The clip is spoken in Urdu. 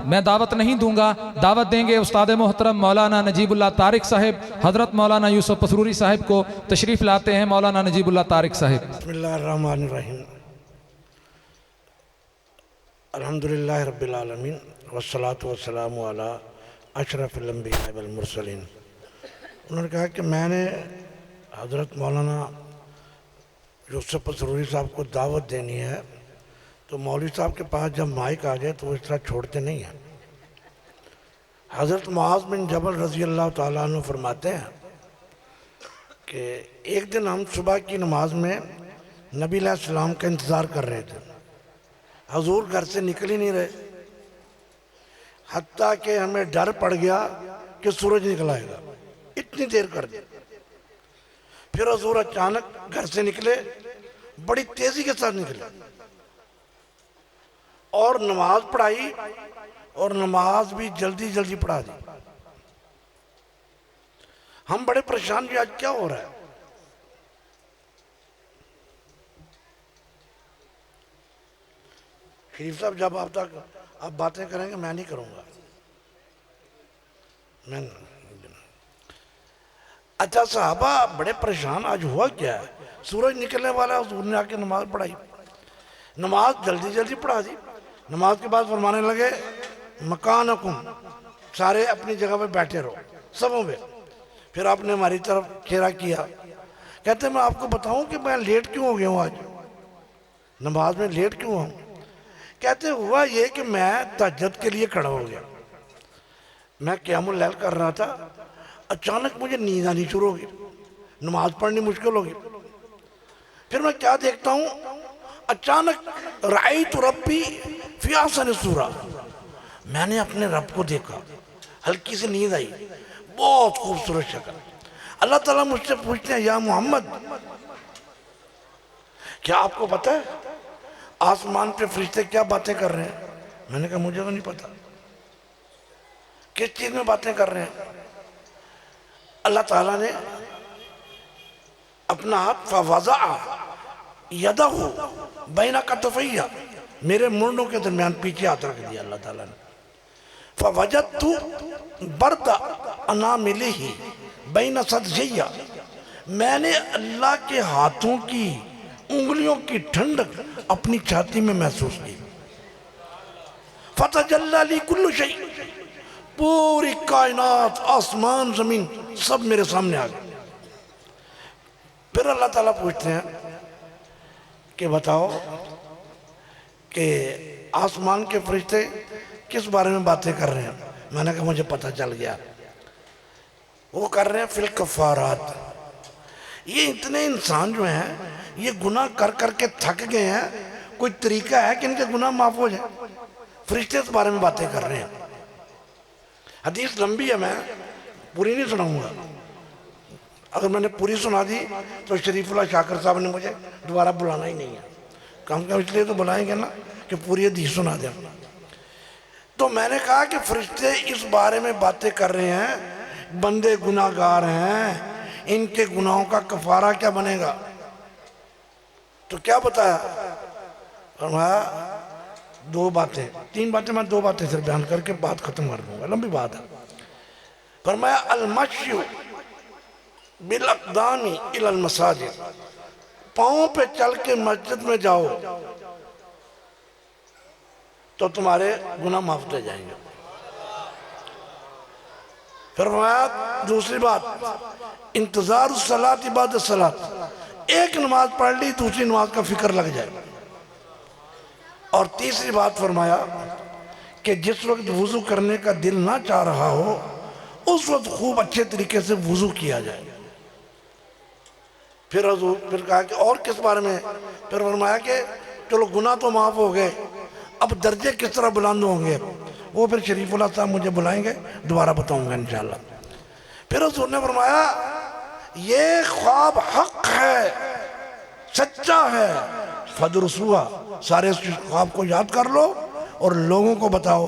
میں دعوت نہیں دوں گا، دعوت دیں گے استاد محترم مولانا نجیب اللہ طارق صاحب۔ حضرت مولانا یوسف پسروری صاحب کو تشریف لاتے ہیں۔ مولانا نجیب اللہ طارق صاحب۔ بسم اللہ الرحمن الرحیم۔ الحمدللہ رب العالمین والصلاة والسلام علی اشرف الانبیاء والمرسلین۔ انہوں نے کہا کہ میں نے حضرت مولانا یوسف پسروری صاحب کو دعوت دینی ہے، تو مولوی صاحب کے پاس جب مائک آ جائے تو وہ اس طرح چھوڑتے نہیں ہیں۔ حضرت معاذ بن جبل رضی اللہ تعالیٰ عنہ فرماتے ہیں کہ ایک دن ہم صبح کی نماز میں نبی علیہ السلام کا انتظار کر رہے تھے، حضور گھر سے نکل ہی نہیں رہے، حتیٰ کہ ہمیں ڈر پڑ گیا کہ سورج نکل آئے گا، اتنی دیر کر دی۔ پھر حضور اچانک گھر سے نکلے، بڑی تیزی کے ساتھ نکلے اور نماز پڑھائی، اور نماز بھی جلدی جلدی پڑھا دی۔ ہم بڑے پریشان بھی، آج کیا ہو رہا ہے؟ شریف صاحب جب آپ باتیں کریں گے میں نہیں کروں گا۔ اچھا صحابہ بڑے پریشان، آج ہوا کیا ہے؟ سورج نکلنے والا، حضور نے آ کے نماز پڑھائی، نماز جلدی جلدی پڑھا دی۔ نماز کے بعد فرمانے لگے مکانکم، سارے اپنی جگہ پہ بیٹھے رہو، سبوں پہ۔ پھر آپ نے ہماری طرف چہرہ کیا، کہتے ہیں میں آپ کو بتاؤں کہ میں لیٹ کیوں ہو گیا ہوں، آج نماز میں لیٹ کیوں ہوں؟ کہتے ہوا یہ کہ میں تہجد کے لیے کھڑا ہو گیا، میں قیام اللیل کر رہا تھا، اچانک مجھے نیند آنی شروع ہوگی، نماز پڑھنی مشکل ہوگی۔ پھر میں کیا دیکھتا ہوں، اچانک رأیت ربی فی احسن صورہ، میں نے اپنے رب کو دیکھا، ہلکی سے نیند آئی، بہت خوبصورت شکل۔ اللہ تعالیٰ مجھ سے پوچھتے ہیں یا محمد کیا آپ کو پتہ ہے آسمان پہ فرشتے کیا باتیں کر رہے ہیں؟ میں نے کہا مجھے تو نہیں پتا، کس چیز میں باتیں کر رہے ہیں؟ اللہ تعالیٰ نے اپنا ہاتھ فوضع یدہ بین کتفیہ، میرے منڈوں کے درمیان پیچھے ہاتھ رکھ دیا اللہ تعالیٰ نے۔ فوجدت برد اناملہ بین صدغیہ، میں نے اللہ کے ہاتھوں کی انگلیوں کی ٹھنڈک اپنی چھاتی میں محسوس کی۔ فتجلی لی کل شیء، پوری کائنات، آسمان زمین سب میرے سامنے آ گئے۔ پھر اللہ تعالیٰ پوچھتے ہیں کہ بتاؤ کہ آسمان کے فرشتے کس بارے میں باتیں کر رہے ہیں؟ میں نے کہا مجھے پتہ چل گیا، وہ کر رہے ہیں فی الکفارات۔ یہ اتنے انسان جو ہیں یہ گناہ کر کر کے تھک گئے ہیں، کوئی طریقہ ہے کہ ان کے گناہ معاف ہو جائیں؟ فرشتے اس بارے میں باتیں کر رہے ہیں۔ حدیث لمبی ہے، میں پوری نہیں سناؤں گا، اگر میں نے پوری سنا دی تو شریف اللہ شاکر صاحب نے مجھے دوبارہ بلانا ہی نہیں ہے، کم کم اس لیے تو بلائیں گے نا کہ پوری حدیث سنا دیں۔ تو میں نے کہا کہ فرشتے اس بارے میں باتیں کر رہے ہیں، بندے گناہ گار ہیں، ان کے گناہوں کا کفارہ کیا بنے گا؟ تو کیا بتایا؟ فرمایا دو باتیں، تین باتیں، میں دو باتیں صرف بیان کر کے بات ختم کر دوں گا، لمبی بات ہے۔ فرمایا المشی بالاقدام الی المساجد، پاؤں پہ چل کے مسجد میں جاؤ تو تمہارے گناہ معاف ہو جائیں گے۔ پھر فرمایا دوسری بات انتظار الصلاۃ بعد الصلاۃ، ایک نماز پڑھ لی دوسری نماز کا فکر لگ جائے۔ اور تیسری بات فرمایا کہ جس وقت وضو کرنے کا دل نہ چاہ رہا ہو اس وقت خوب اچھے طریقے سے وضو کیا جائے۔ پھر کہا کہ اور کس بارے میں؟ پھر فرمایا کہ چلو گناہ تو معاف ہو گئے، اب درجے کس طرح بلند ہوں گے؟ وہ پھر شریف اللہ صاحب مجھے بلائیں گے، دوبارہ بتاؤں گا انشاءاللہ۔ پھر حضور نے فرمایا یہ خواب حق ہے، سچا ہے، فدرسوها، سارے اس خواب کو یاد کر لو اور لوگوں کو بتاؤ۔